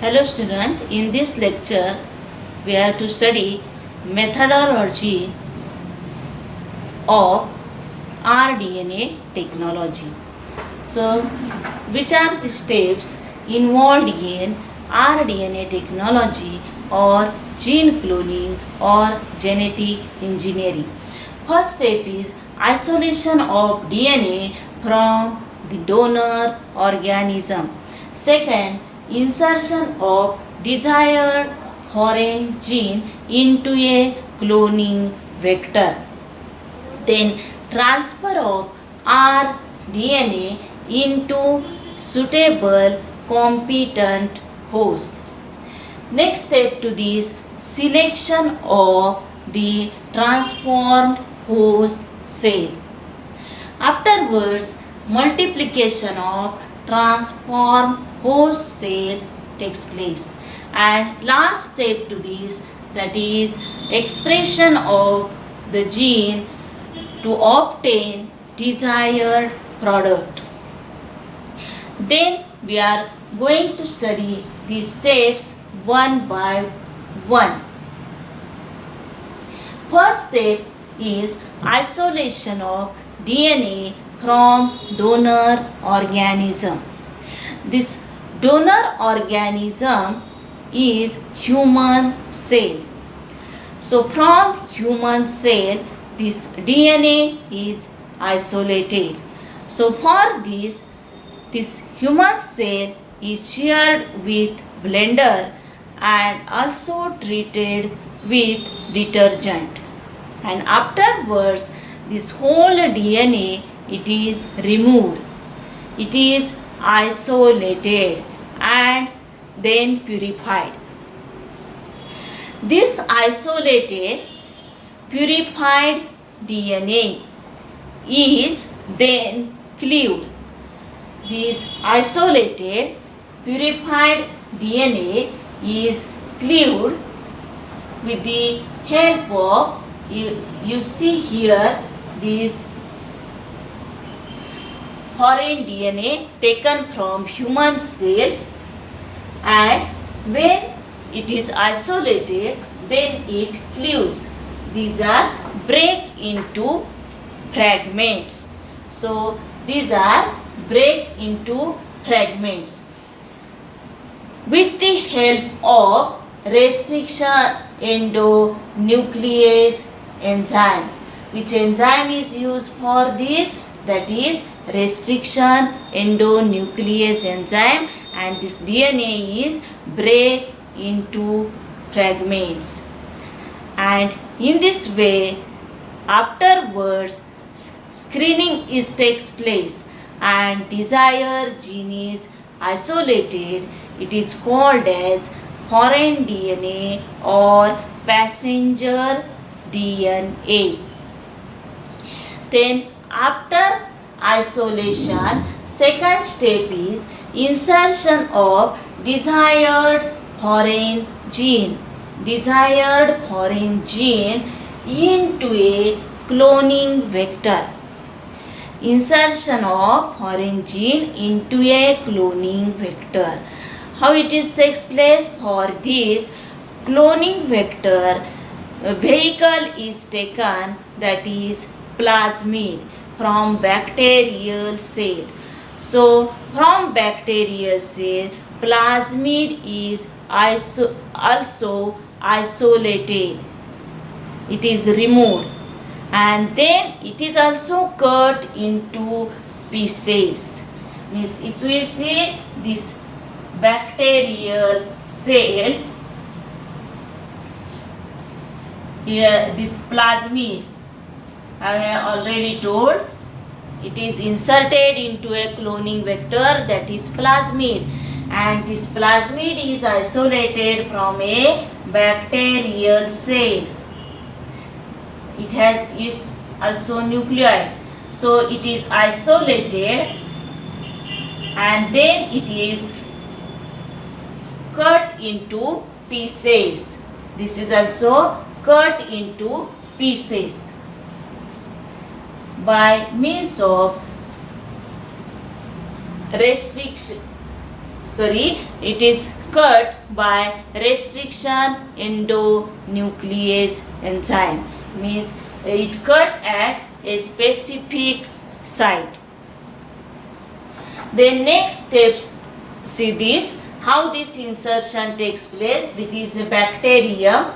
Hello student, in this lecture we are to study methodology of rDNA technology. So, which are the steps involved in rDNA technology or gene cloning or genetic engineering? First step is isolation of DNA from the donor organism. Second, insertion of desired foreign gene into a cloning vector. Then transfer of rDNA into suitable competent host. Next step to this, selection of the transformed host cell. Afterwards, multiplication of transformed host cell takes place. And last step to this, that is expression of the gene to obtain desired product. Then we are going to study these steps one by one. First step is isolation of DNA from donor organism. This donor organism is human cell. So from human cell, this DNA is isolated. So for this human cell is shared with blender and also treated with detergent. And afterwards, this whole DNA, it is removed. It is isolated and then purified. This isolated purified DNA is then cleaved. This isolated purified DNA is cleaved with the help of, you see here, this foreign DNA taken from human cell, and when it is isolated, then it cleaves. These are break into fragments. So these are break into fragments with the help of restriction endonuclease enzyme. Which enzyme is used for this? That is restriction endonuclease enzyme, and this DNA is break into fragments. And in this way, afterwards, screening takes place and desired gene is isolated. It is called as foreign DNA or passenger DNA. Then after isolation, second step is insertion of desired foreign gene. Desired foreign gene into a cloning vector. Insertion of foreign gene into a cloning vector. How it takes place? For this cloning vector, a vehicle is taken, that is plasmid, from bacterial cell. So from bacterial cell, plasmid is also isolated. It is removed, and then it is also cut into pieces. Means if we see this bacterial cell, here this plasmid, I have already told, it is inserted into a cloning vector, that is plasmid, and this plasmid is isolated from a bacterial cell. It is also nucleoid, so it is isolated and then it is cut into pieces. This is also cut into pieces by means of restriction it is cut by restriction endonuclease enzyme. Means it cut at a specific site. Then next step, see this, how this insertion takes place. This is a bacterium,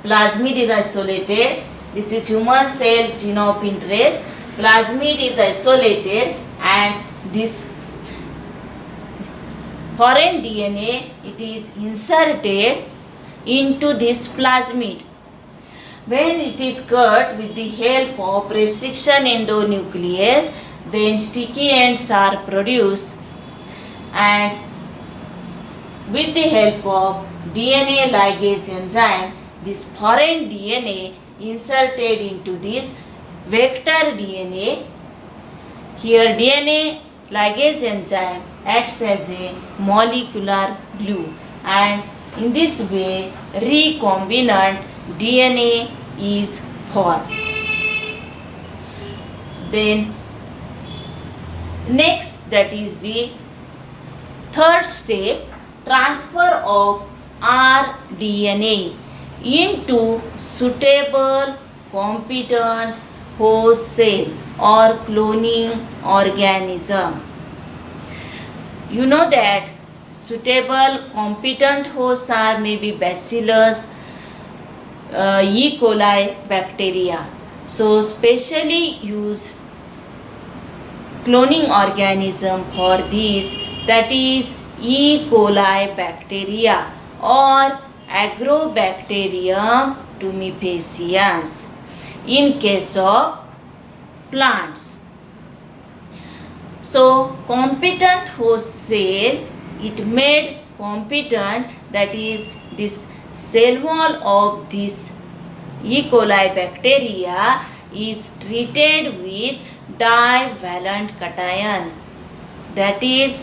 plasmid is isolated. This is human cell genome of interest. Plasmid is isolated and this foreign DNA, it is inserted into this plasmid. When it is cut with the help of restriction endonuclease, then sticky ends are produced, and with the help of DNA ligase enzyme, this foreign DNA inserted into this vector DNA. Here DNA ligase enzyme acts as a molecular glue, and in this way recombinant DNA is formed. Then next, that is the third step, transfer of rDNA into suitable competent host cell or cloning organism. You know that suitable competent hosts are maybe Bacillus, E. coli bacteria. So specially used cloning organism for this, that is E. coli bacteria or Agrobacterium tumefaciens in case of plants. So competent host cell, it made competent, that is this cell wall of this E. coli bacteria is treated with divalent cation, that is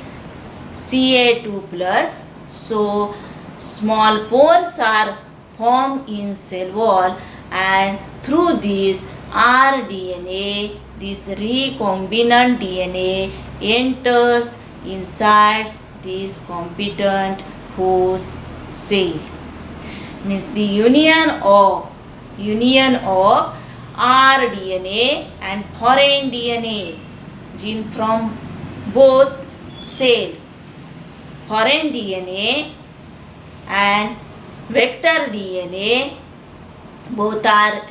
Ca2 plus. So small pores are formed in cell wall, and through this rDNA, this recombinant DNA enters inside this competent host cell. Means the union of rDNA and foreign DNA, gene from both cell, foreign DNA and vector DNA, both are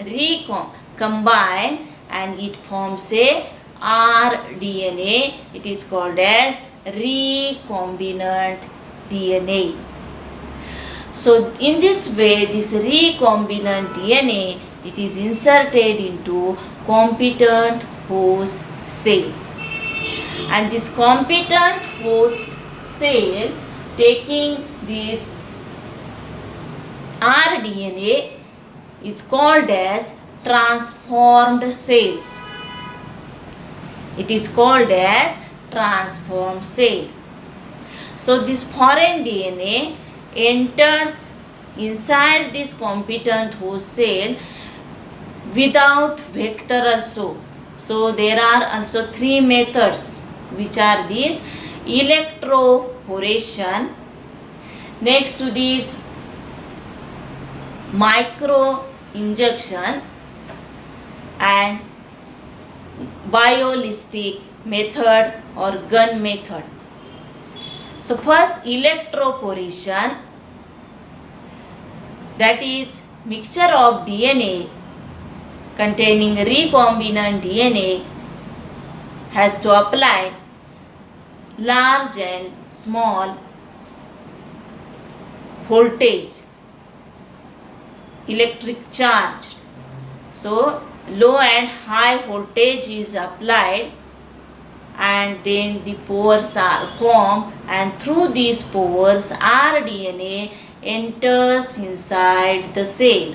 combined and it forms a rDNA. It is called as recombinant DNA. So in this way, this recombinant DNA, it is inserted into competent host cell, and this competent host cell taking this rDNA is called as transformed cells. It is called as transformed cell. So this foreign DNA enters inside this competent host cell without vector also. So there are also three methods, which are these: electroporation, next to this micro injection, and biolistic method or gun method. So first, electroporation, that is mixture of DNA containing recombinant DNA has to apply large and small voltage, electric charge. So low and high voltage is applied, and then the pores are formed, and through these pores rDNA enters inside the cell.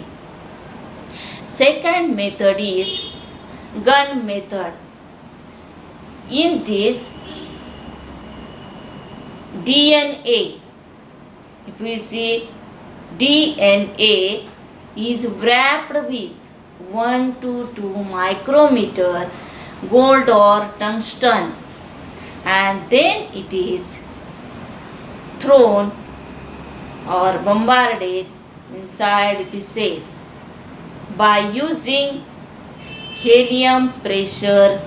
Second method is gun method. In this, DNA, if we see, DNA is wrapped with 1 to 2 micrometer gold or tungsten, and then it is thrown or bombarded inside the cell by using helium pressure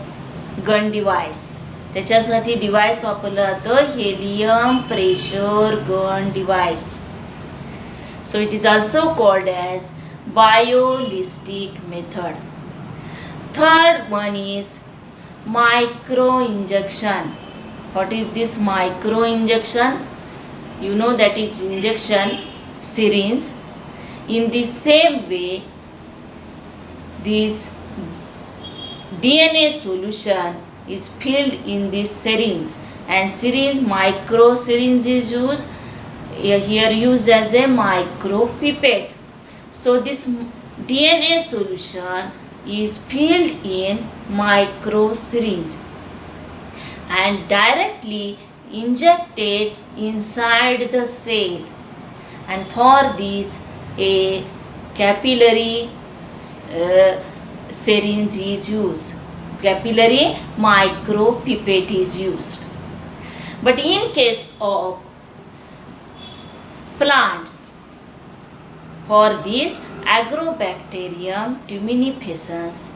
gun device. त्याच्यासाठी device वापरलं जातं helium pressure gun device. So it is also called as biolistic method. Third one is micro injection. What is this micro injection? You know that is injection syringe. In the same way, this DNA solution is filled in this syringe, and syringe, micro syringe is used here, used as a micro pipette. So this DNA solution is filled in micro syringe and directly injected inside the cell, and for this a capillary syringe is used. Capillary micro pipette is used. But in case of plants, for this Agrobacterium tumefaciens,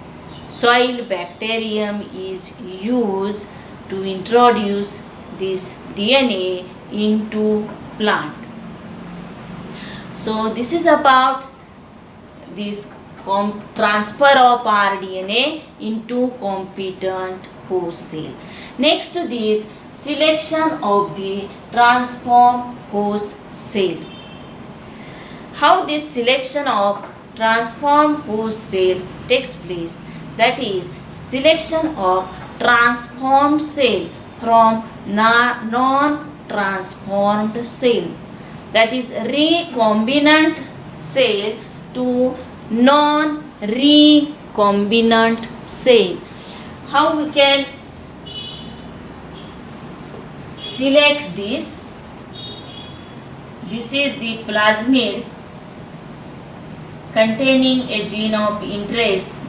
soil bacterium is used to introduce this DNA into plant. So this is about this transfer of rDNA into competent host cell. Next to this, selection of the transformed host cell. How this selection of transformed host cell takes place? That is, selection of transformed cell from non-transformed cell. That is, recombinant cell to non-recombinant cell. How we can select this? This is the plasmid containing a gene of interest.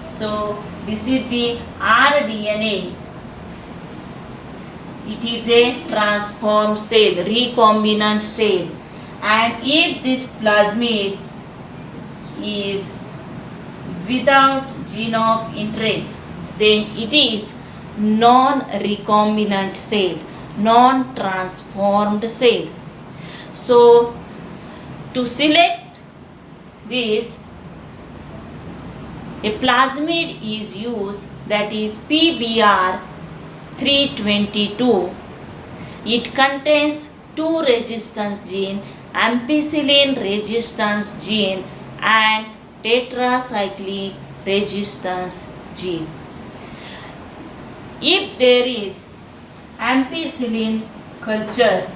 So this is the rDNA. It is a transformed cell, recombinant cell, and if this plasmid is without gene of interest, then it is non-recombinant cell, non-transformed cell. So to select this, a plasmid is used, that is PBr 322. It contains two resistance gene, ampicillin resistance gene and tetracyclic resistance gene. If there is ampicillin culture,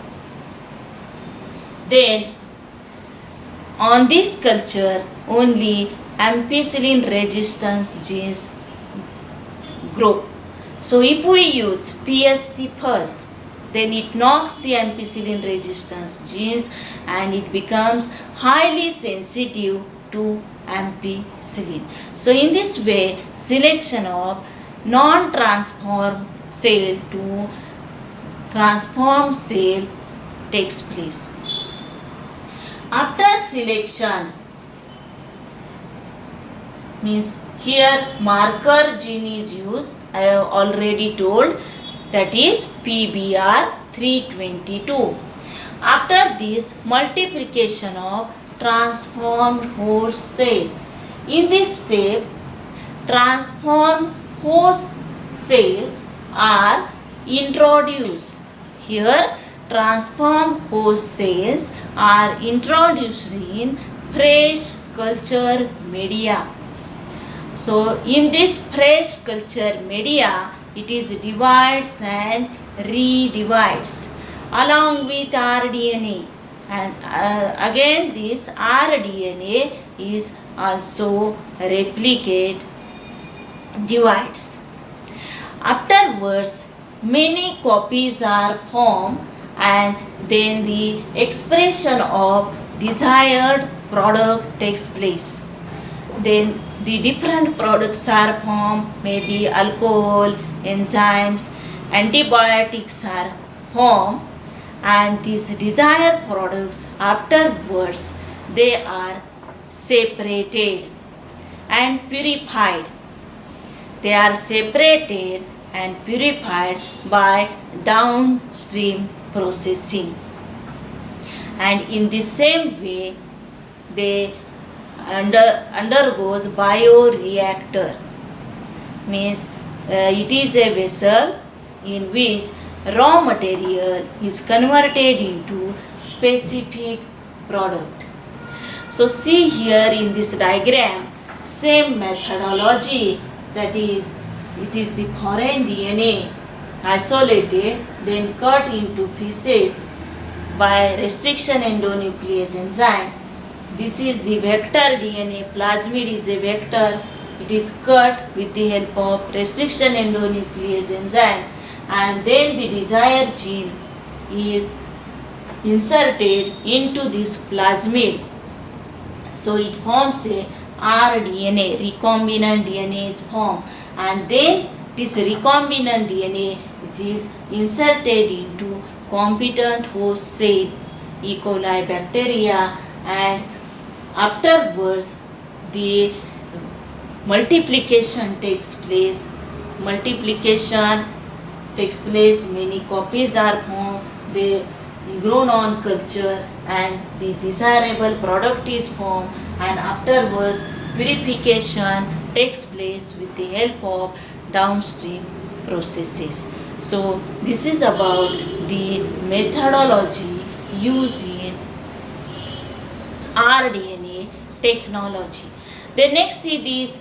then on this culture only ampicillin resistance genes grow. So if we use PST first, then it knocks the ampicillin resistance genes and it becomes highly sensitive to ampicillin. So in this way, selection of non-transformed cell to transformed cell takes place. After selection, means here marker gene is used, I have already told, that is PBr 322. After this, multiplication of transformed host cell. In this step, transformed host cells are introduced. Here, transformed host cells are introduced in fresh culture media. So in this fresh culture media, it is divides and redivides along with rDNA, and again this rDNA is also replicate divides. Afterwards, many copies are formed and then the expression of desired product takes place. Then the different products are formed, maybe alcohol, enzymes, antibiotics are formed, and these desired products afterwards they are separated and purified. They are separated and purified by downstream processing. And in the same way, they undergoes bioreactor. Means it is a vessel in which raw material is converted into specific product. So see here in this diagram, same methodology, that is, it is the foreign DNA isolated, then cut into pieces by restriction endonuclease enzyme. This is the vector DNA. Plasmid is a vector. It is cut with the help of restriction endonuclease enzyme, and then the desired gene is inserted into this plasmid. So it forms a rDNA, recombinant DNA is formed, and then this recombinant DNA is inserted into competent host cell, E. coli bacteria, and afterwards the multiplication takes place. Many copies are formed, they grown on culture, and the desirable product is formed, and afterwards purification takes place with the help of downstream processes. So this is about the methodology used in rDNA technology. The next is these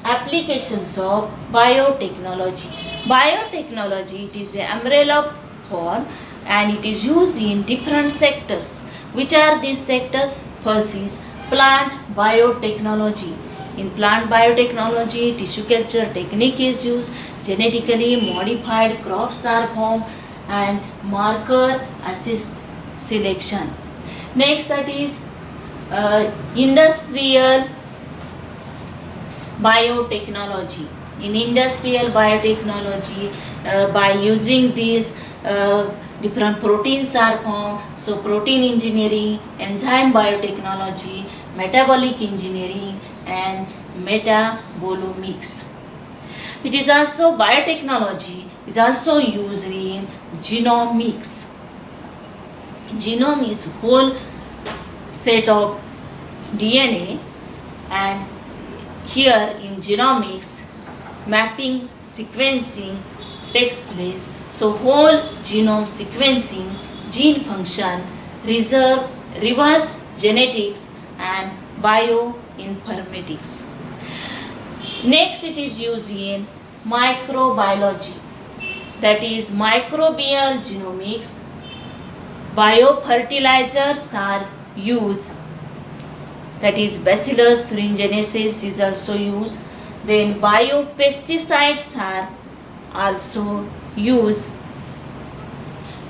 applications of biotechnology. Biotechnology, it is an umbrella form and it is used in different sectors. Which are these sectors? First is plant biotechnology. In plant biotechnology, tissue culture technique is used, genetically modified crops are formed, and marker assist selection. Next, that is industrial biotechnology. In industrial biotechnology, by using these different proteins are formed. So protein engineering, enzyme biotechnology, metabolic engineering, and metabolomics. It is also biotechnology is also used in genomics. Genome is whole set of DNA, and here in genomics mapping sequencing takes place. So whole genome sequencing, gene function, reverse genetics, and bioinformatics. Next, it is used in microbiology, that is microbial genomics. Biofertilizers are used, that is Bacillus thuringiensis is also used. Then biopesticides are also used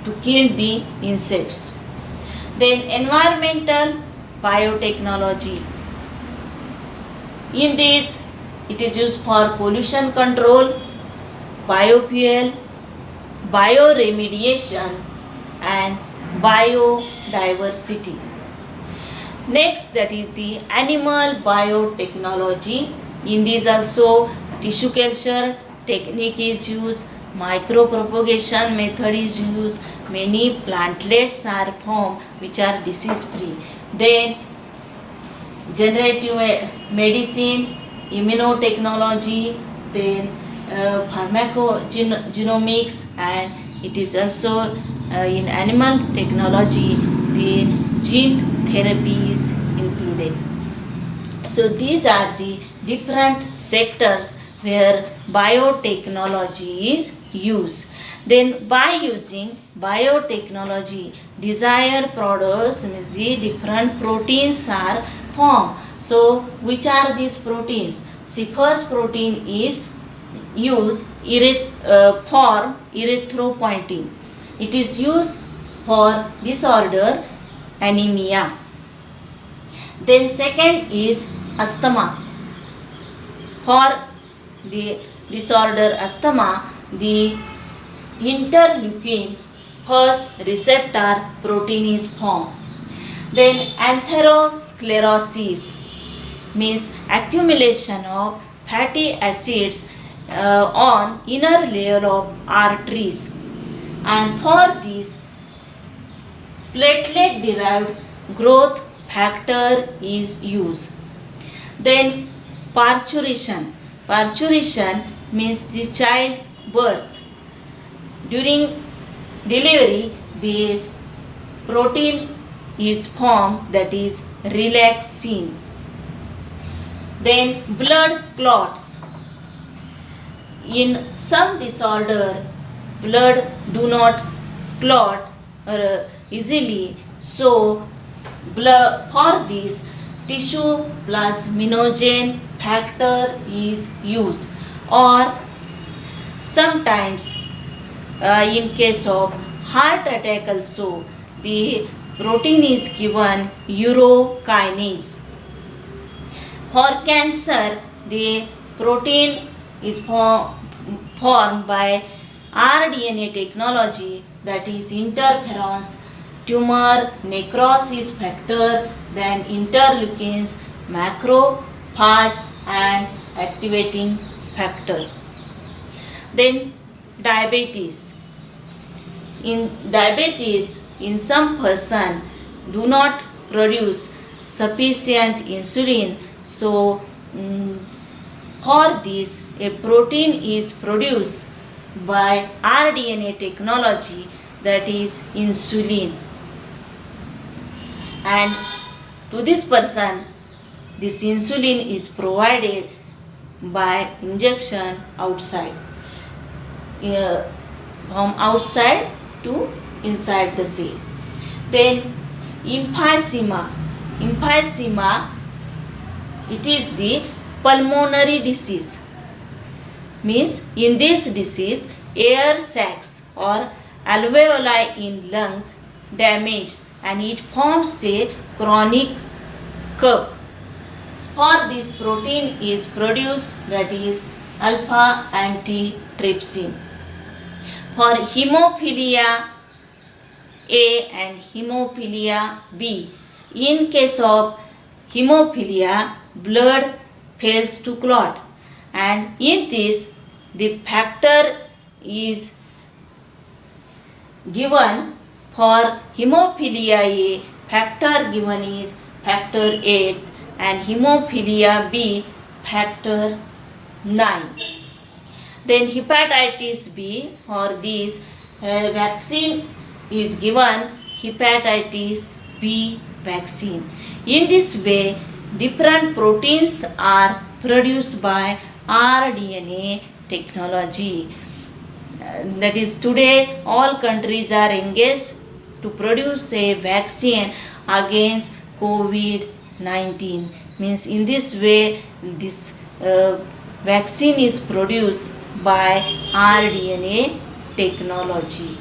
to kill the insects. Then environmental biotechnology. In this, it is used for pollution control, biofuel, bioremediation, and biodiversity. Next, that is the animal biotechnology. In this also tissue culture technique is used, micropropagation method is used, many plantlets are formed which are disease free. Then generative medicine, immunotechnology, then pharmacogenomics, and it is also in animal technology the gene therapy is included. So these are the different sectors where biotechnology is used. Then by using biotechnology, desired products means the different proteins are formed. So which are these proteins? See, first protein is used for erythropoietin. It is used for disorder anemia. Then second is asthma. For the disorder asthma, the interleukin first receptor protein is formed. Then atherosclerosis means accumulation of fatty acids on inner layer of arteries, and for this platelet derived growth factor is used. Then parturition means the child birth. During delivery the protein is formed, that is relaxin. Then blood clots. In some disorder blood do not clot easily, so for this tissue plasminogen factor is used, or sometimes in case of heart attack also the protein is given urokinase. For cancer the protein is formed by rDNA technology, that is interferons, tumor necrosis factor, then interleukins, macrophage and activating factor. Then diabetes. In diabetes, in some person do not produce sufficient insulin, so for this a protein is produced by rDNA technology, that is insulin, and to this person this insulin is provided by injection outside, from outside to inside the cell. Then emphysema, it is the pulmonary disease, means in this disease air sacs or alveoli in lungs damaged and it forms a chronic cough. For this protein is produced, that is alpha antitrypsin. For hemophilia A and hemophilia B, in case of hemophilia blood fails to clot, and in this the factor is given. For hemophilia A factor given is factor 8 and hemophilia B factor 9. Then hepatitis B, for this vaccine is given hepatitis B vaccine. In this way different proteins are produced by rDNA technology. That is, today all countries are engaged to produce a vaccine against COVID-19. Means in this way this vaccine is produced by rDNA technology.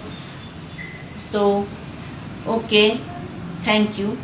So okay, thank you.